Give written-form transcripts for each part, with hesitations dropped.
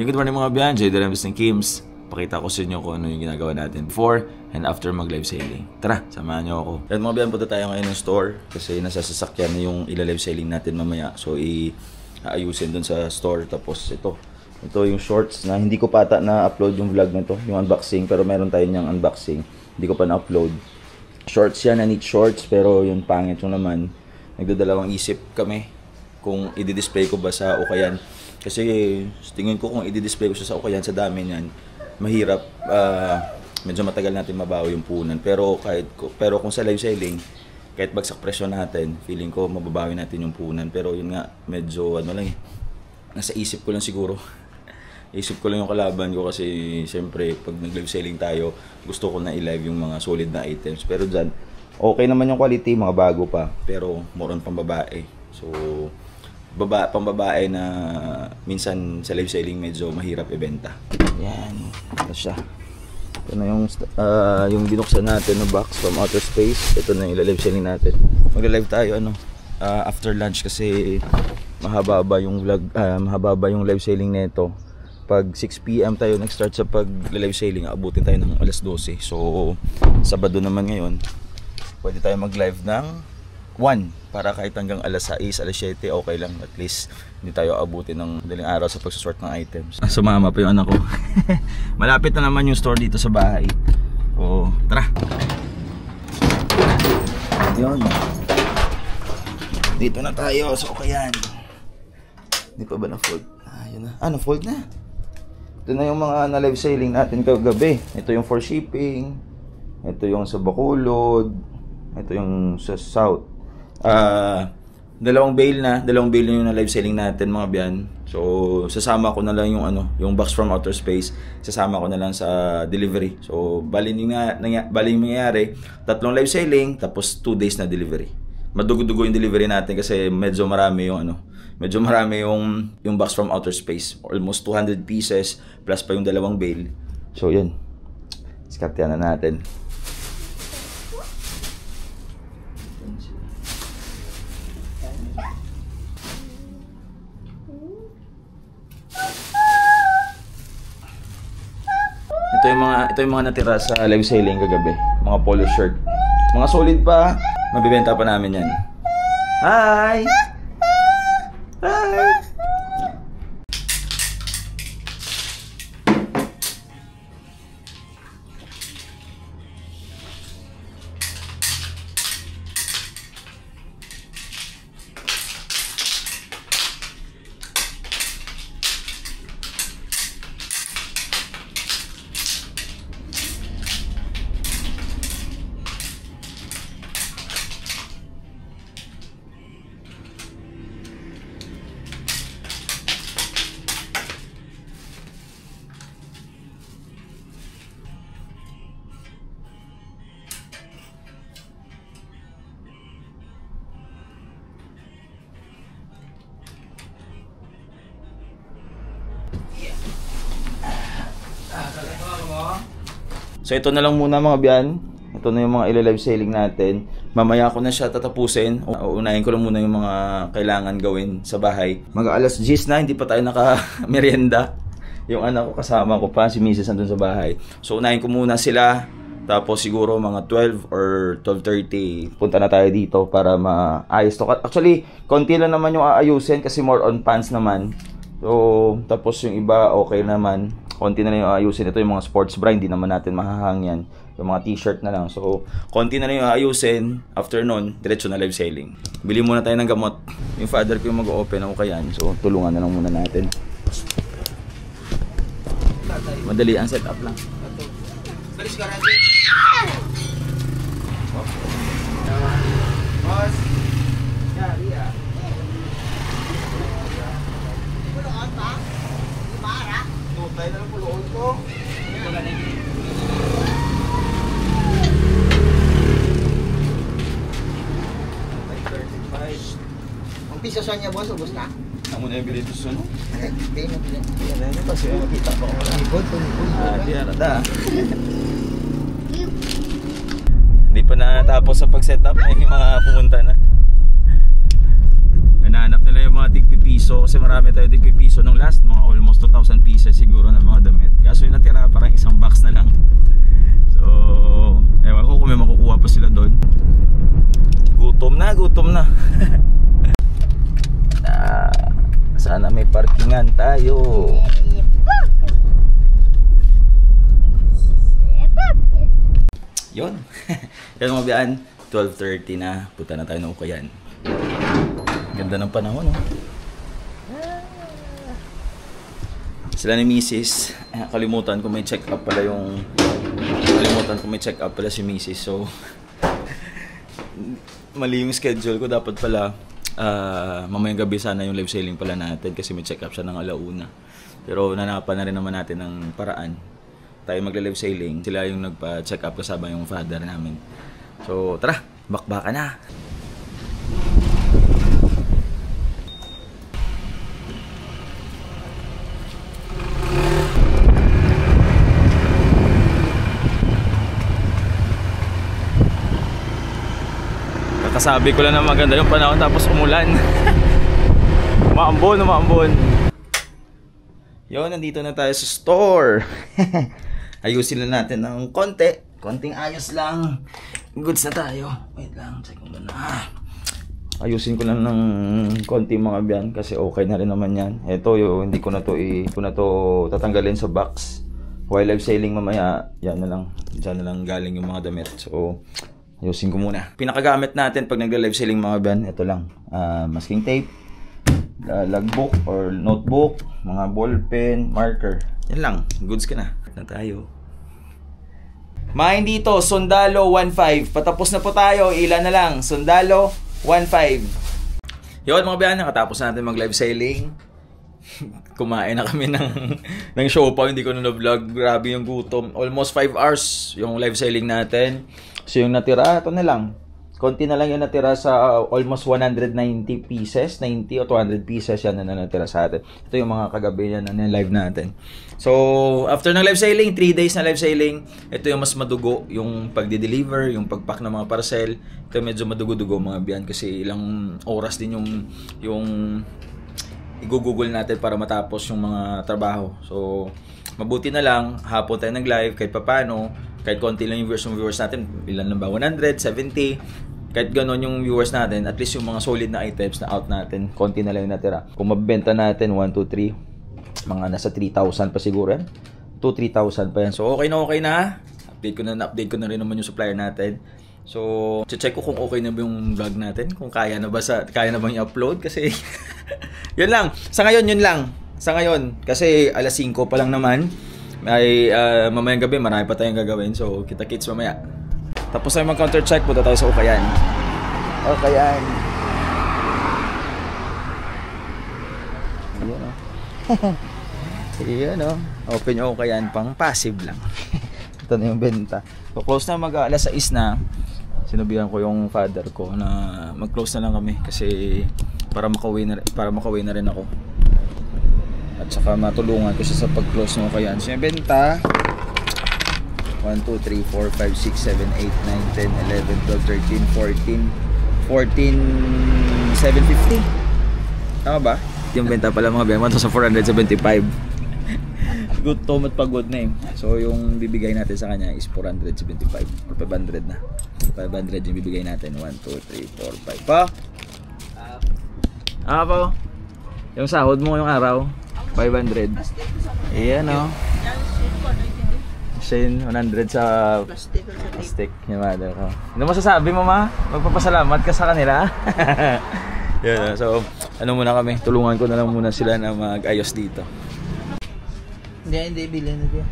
Good morning mga biyan, Jay Delemes ng Kims. Pakita ko sa inyo kung ano yung ginagawa natin before and after mag-live sailing. Tara, samahan nyo ako. At mga biyan, punta tayo ngayon ng store kasi nasa sasakyan na yung ila-live sailing natin mamaya. So, aayusin dun sa store. Tapos ito yung shorts na hindi ko pata na-upload yung vlog na to, yung unboxing. Pero meron tayo niyang unboxing. Hindi ko pa na-upload. Shorts yan, neat shorts. Pero yung pangit yung naman. Nagdadalawang isip kami kung i-display ko ba sa Ukayan. Kasi tingin ko kung i-display ko siya sa Ukayan sa dami niyan, mahirap, medyo matagal natin mabawi yung punan. Pero kung sa live selling, kahit bagsak presyo natin, feeling ko mababawi natin yung punan. Pero yun nga, medyo nasa isip ko lang siguro. Isip ko lang yung kalaban ko kasi siyempre pag nag-live selling tayo, gusto ko na i-live yung mga solid na items. Pero dyan, okay naman yung quality, mga bago pa. Pero more on pambabae. So, pambabae na minsan sa live selling medyo mahirap ibenta. Yan, ito siya. Ito na yung binuksan natin na box from outer space. Ito na yung live selling natin. Mag-live tayo after lunch kasi mahaba yung vlog, mahaba yung live selling nito. Pag 6 PM tayo nag-start sa pag-live selling, abutin tayo ng alas 12. So, Sabado naman ngayon, pwede tayo mag-live ng 1 para kahit hanggang alas 6, alas 7, okay lang. At least hindi tayo abutin ng daling araw sa pagsasort ng items. Sumama pa yung anak ko. Malapit na naman yung store dito sa bahay. O, tara. Yun. Dito na tayo sa Ukayan. Hindi pa ba na-fold? Yun na. Na-fold na. Ito na yung mga na-live selling natin kagabi. Ito yung for shipping. Ito yung sa Bacolod. Ito yung sa South. Dalawang bail na yung na live selling natin mga biyan. So sasama ko na lang yung box from outer space, sasama ko na lang sa delivery. So bali yung mangyayari, 3 live selling tapos 2 days na delivery. Madugo-dugo yung delivery natin kasi medyo marami yung box from outer space, almost 200 pieces plus pa yung dalawang bail. So yun, diskartehan na natin. Ito yung mga natira sa live selling kagabi. Mga polo shirt. Mga solid pa. Mabibenta pa namin yan. Hi! Hi! So ito na lang muna mga biyan. Ito na yung mga ila-live selling natin. Mamaya ko na siya tatapusin. Unahin ko lang muna yung mga kailangan gawin sa bahay. Mag-alas 10 na, hindi pa tayo naka-merienda. Yung anak ko kasama ko pa, si Mrs. nandun sa bahay. So unahin ko muna sila. Tapos siguro mga 12 or 12:30 punta na tayo dito para maayos to. Actually, konti lang naman yung aayusin kasi more on pants naman. So tapos yung iba okay naman. Konti na lang yung ayusin. Ito yung mga sports bra, hindi naman natin mahahang yan. Yung mga t-shirt na lang. So, konti na lang yung ayusin. After nun, diretso na live selling. Bili muna tayo ng gamot. Yung father ko yung mag-open ako kayan. So, tulungan na lang muna natin. Madali ang setup lang. Balis ka rin. Boss. Iya. Puluan pa? Ibara? Tayo na lang puluan ko. Ito ka na yun. Ang piso sa niya, boss, ubos na? Amo na yung bilito sa no? Hindi na bilito. Yan na kasi makita ko. Libod. Di arada. Hindi pa natapos sa pag-setup na yung mga pumunta na. Hinahanap nila yung mga tigpipiso kasi marami tayo tigpipiso nung last, mga almost 2,000 pieces parkingan tayo. Yun. Yan mga biyaan, 12:30 na. Punta na tayo ng Ukayan. Ganda ng panahon, no? Sila ni Mrs. Kalimutan ko may check up pala si Mrs. So, mali yung schedule ko. Dapat pala, mamayang gabi sana yung live sailing pala natin kasi may check up siya ng 1:00. Pero nanapan na rin naman natin ng paraan. Tayo magla-live sailing, sila yung nagpa-check up kasama yung father namin. So, tara, bakbaka na. Kakasabi ko lang na maganda yung panahon tapos umulan. Umaambon. Yun, nandito na tayo sa store. Ayusin lang natin ng konting ayos lang. Goods na tayo. Wait lang, check mo na. Ayusin ko lang ng konti mga biyan kasi okay na rin naman yan. Ito, hindi ko na to tatanggalin sa box. While live sailing mamaya, yan na lang galing yung mga damit. So, ayusin ko muna. Pinakagamit natin pag nagla-live sailing mga biyan, ito lang. Masking tape, logbook or notebook, mga ballpen, marker. Yan lang, goods ka na. Na tayo. Main dito, Sundalo 15. Patapos na po tayo, ilan na lang. Sundalo 15. Yun mga biyan, nakatapos natin mag live sailing. Kumain na kami ng show pa, hindi ko na vlog. Grabe yung gutom. Almost 5 hours yung live sailing natin. So yung natira, ito na lang. Konti na lang yung natira sa almost 190 pieces, 90 o 200 pieces yan na natira sa atin. Ito yung mga kagabi yan na live natin. So, after ng live sailing, 3 days na live sailing, ito yung mas madugo, yung pagde-deliver, yung pagpack ng mga parcel. Ito medyo madugo-dugo mga biyan kasi ilang oras din yung i-google natin para matapos yung mga trabaho. So, mabuti na lang, hapon tayo nag-live kahit papano, kahit konti lang yung viewers natin, ilan lang ba? 100, 70. Kahit gano'n yung viewers natin, at least yung mga solid na items na out natin, konti na lang yung natira. Kung mabenta natin, 1, 2, 3, mga nasa 3,000 pa siguro yan. 2-3,000 pa yan. So, okay na. Update ko na rin naman yung supplier natin. So, check ko kung okay na ba yung vlog natin, kung kaya na bang i-upload kasi yun lang. Sa ngayon, yun lang. Sa ngayon, kasi alas 5 pa lang naman. May mamayang gabi, marami pa tayong gagawin. So, kita-kits mamaya. Tapos tayo mag-counter check, punta tayo sa Ukayan. Ukayan. Ayan o. Ayan o. Open yung Ukayan, pang passive lang. Ito na yung benta. So, close na alas 6 na. Sinabihan ko yung father ko na mag-close na lang kami kasi para makauwi na rin ako. At saka matulungan ko siya sa pag-close ng Ukayan. So, yung benta 1, 2, 3, 4, 5, 6, 7, 8, 9, 10, 11, 12, 13, 14 750. Tama ba? Yung benta pala mga bema sa 475. Good to mat pagod na eh. So yung bibigay natin sa kanya is 475 or 500 na. 500 yung bibigay natin. 1, 2, 3, 4, 5 pa. Po. Yung sahod mo yung araw 500. Ayan o. Shane, 100 sa plastic yung mother ko. Ano masasabi mo ma? Magpapasalamat ka sa kanila? Yeah, so ano muna kami, tulungan ko na lang muna sila na mag-ayos dito. Hindi, bilhin na diyan.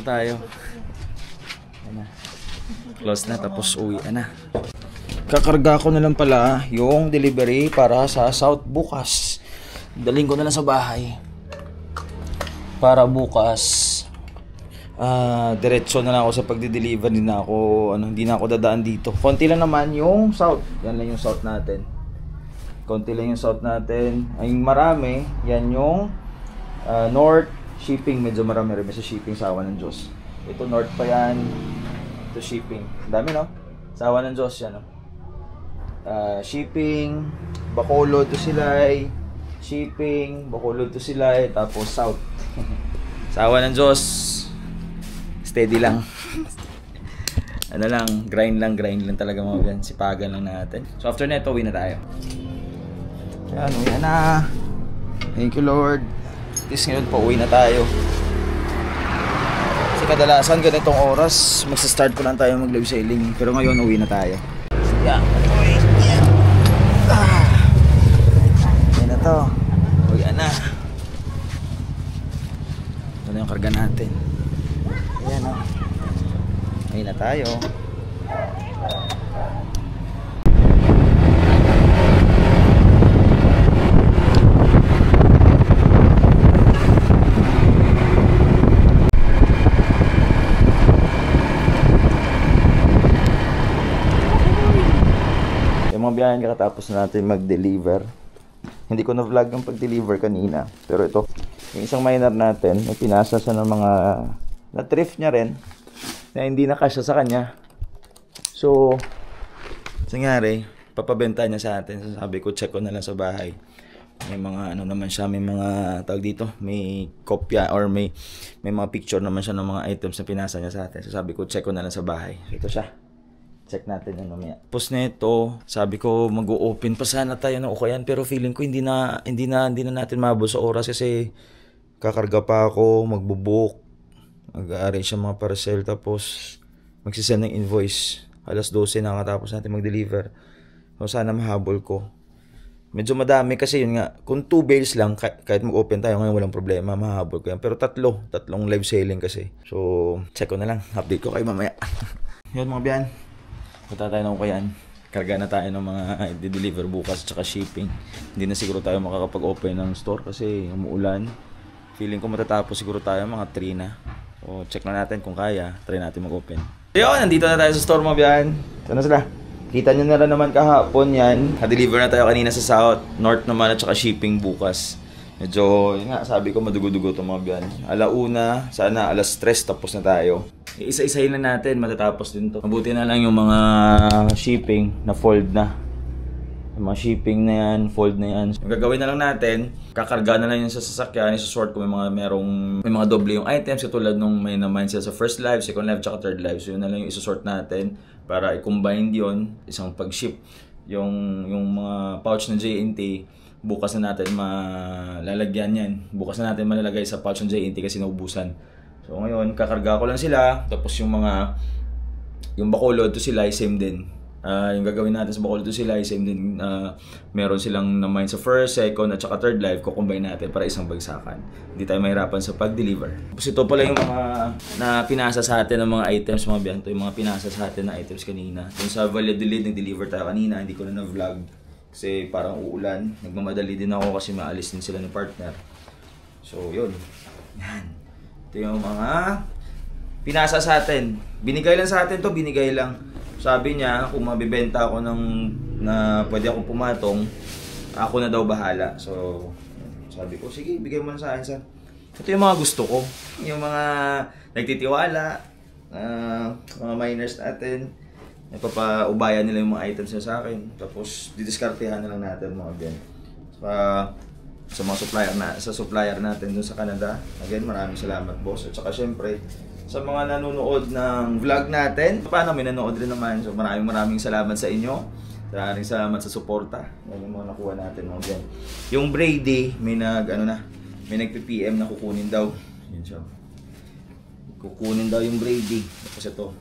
tayo. Ayan na. Close na, tapos uwi na. Kakarga ko na lang pala yung delivery para sa South bukas. Daling ko na lang sa bahay. Para bukas diretso na lang ako sa pagdi-deliver. Hindi na ako dadaan dito. Konti lang naman yung South. Yan lang yung South natin. Konti lang yung South natin. Ay marami, yan yung North shipping. Medyo marami rin sa shipping, sa awa ng Diyos. Ito North pa yan. Ito shipping. Dami no? Sa awa ng Diyos yan no? Shipping, Bacolod to Silay. Shipping, Bacolod to Silay. Tapos South. Sa awa ng Diyos, steady lang. Ano lang, grind lang talaga mga yan. Sipagan lang natin. So after neto, uwi na tayo. Yan, uwi na. Thank you Lord. At least ngayon pa uwi na tayo. Kasi kadalasan ganitong oras, magsa-start ko lang tayo mag-live sailing. Pero ngayon uwi na tayo. Yan, uwi. Yan na to. Uwi na. Ito na yung karga natin. Ayan o. Ayun na tayo. Yung mga biyahe kakatapos na natin mag-deliver. Hindi ko na-vlog yung pag-deliver kanina. Pero ito, yung isang minor natin, may pinasa siya ng mga na-thrift niya rin na hindi nakasya sa kanya. So, nangyari, papabenta niya sa atin. So, sabi ko, check ko na lang sa bahay. May mga ano naman siya, may mga tawag dito, may kopya or may mga picture naman siya ng mga items na pinasa niya sa atin. So, sabi ko, check ko na lang sa bahay. So, ito siya. Check natin yan mamaya. Tapos nito, sabi ko mag-o-open pa sana tayo ng ukayan pero feeling ko hindi na natin mabot sa oras kasi kakarga pa ako, magbo-book, mag-arrange ng mga parcel tapos magsisend ng invoice. Alas 12 nakatapos natin mag-deliver. So sana mahabol ko. Medyo madami kasi yun nga, kung 2 bales lang kahit mag-open tayo ngayon walang problema, mahabol ko yan. Pero tatlong live selling kasi. So check ko na lang, update ko kayo mamaya. Yun mga biyan. Punta tayo ng ukayan. Karga na tayo ng mga i-deliver bukas tsaka shipping. Hindi na siguro tayo makakapag-open ng store kasi umuulan. Feeling ko matatapos siguro tayo mga 3 na. So check na natin kung kaya. Try natin mag-open. Ayun, nandito na tayo sa store mga biyan. Ito na sila. Kita nyo na rin naman kahapon yan. Na-deliver na tayo kanina sa South. North naman at tsaka shipping bukas. Medyo, yun nga, sabi ko madugo-dugo itong mga biyan. Alauna, sana alas 3 tapos na tayo. Isa-isahin na natin, matatapos din to. Mabuti na lang yung mga shipping na fold na. Yung mga shipping na yan, fold na yan. Yung gagawin na lang natin, kakarga na lang yun sa sasakyan, isusort ko may mga doble yung items, katulad nung may naman sila sa first live, second live, tsaka third live. So yun na lang yung isusort natin para i-combine yun, isang pag-ship. Yung mga pouch ng JNT, bukas na natin malalagyan yan. Bukas na natin malalagay sa pouch ng JNT kasi naubusan. So ngayon, kakarga ko lang sila. Tapos yung Bacolod to Silay, same din. Yung gagawin natin sa Bacolod to Silay, same din. Meron silang na-mine sa first, second, at saka third live. Kukumbine natin para isang bagsakan. Hindi tayo mahirapan sa pag-deliver. Tapos ito pala yung mga na pinasa sa atin ng mga items, mga biyanto. Yung mga pinasa sa atin na items kanina. Yung sa Valladolid, nag-deliver tayo kanina. Hindi ko na na-vlog. Kasi parang uulan. Nagmamadali din ako kasi maalis din sila ng partner. So yun. Yan. Ito yung mga pinasa sa atin. Binigay lang sa atin to, binigay lang. Sabi niya, kung mabibenta ako na pwede akong pumatong, ako na daw bahala. So, sabi ko, sige, bigay mo na sa akin, sir. Ito yung mga gusto ko. Yung mga nagtitiwala, mga miners natin. Nagpapaubayan nila yung mga items na sa akin. Tapos, didiskartehan na lang natin mga bien. Sa mga supplier natin dun sa Canada. Again, maraming salamat boss. At saka syempre, sa mga nanonood ng vlog natin, paano may nanood rin naman. So maraming salamat sa inyo. Maraming salamat sa suporta. Yan yung mga nakuha natin mga bien. Yung Brady, may nag-PPM na kukunin daw. Yan siya. Kukunin daw yung Brady. Tapos ito.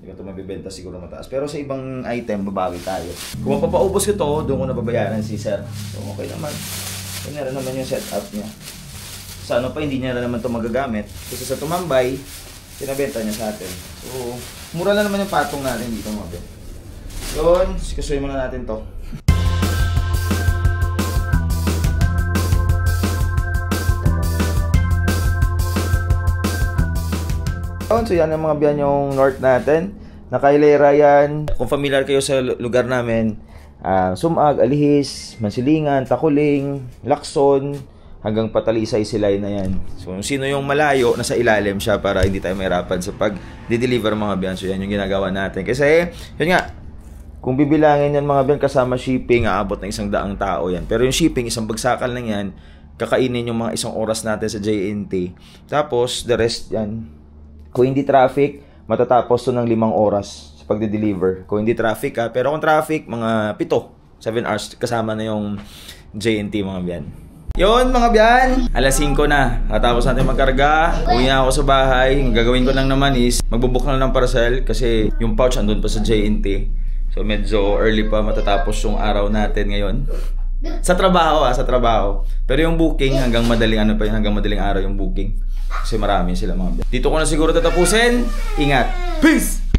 Hindi ko ito mabibenta siguro mataas. Pero sa ibang item, babawi tayo. Kung mapapaubos ko ito, doon ko nababayaran si sir. So okay naman. Yan naman yung setup niya. Sa ano pa, hindi niya naman ito magagamit. Kasi sa tumambay, pinabenta niya sa atin. So, mura lang naman yung patong natin dito mga Ben. Yun, sikasuhin muna natin to. So yan ang mga biyan yung north natin. Nakailera yan. Kung familiar kayo sa lugar namin, Sumag, Alihis, Mansilingan, Takuling, Lacson, hanggang Patalisay Silay na yan. So sino yung malayo, nasa ilalim siya para hindi tayo mahirapan sa pag-deliver mga biyan. So yan yung ginagawa natin. Kasi yun nga, kung bibilangin yan mga biyan kasama shipping, aabot ng 100 tao yan. Pero yung shipping, isang bagsakan lang yan, kakainin yung mga 1 oras natin sa JNT. Tapos the rest yan, kung hindi traffic, matatapos to ng 5 oras sa pagde-deliver. Kung hindi traffic pero kung traffic, mga 7 hours kasama na yung JNT mga biyan. Yun mga biyan, alas 5 na. Tapos natin magkarga, uwi na ako sa bahay. Ang gagawin ko lang naman is, magbubook na lang ng parcel kasi yung pouch andun pa sa JNT. So medyo early pa matatapos yung araw natin ngayon. Sa trabaho sa trabaho. Pero yung booking hanggang madaling araw yung booking. Kasi marami sila mga biyan. Dito ko na siguro tatapusin. Ingat. Peace!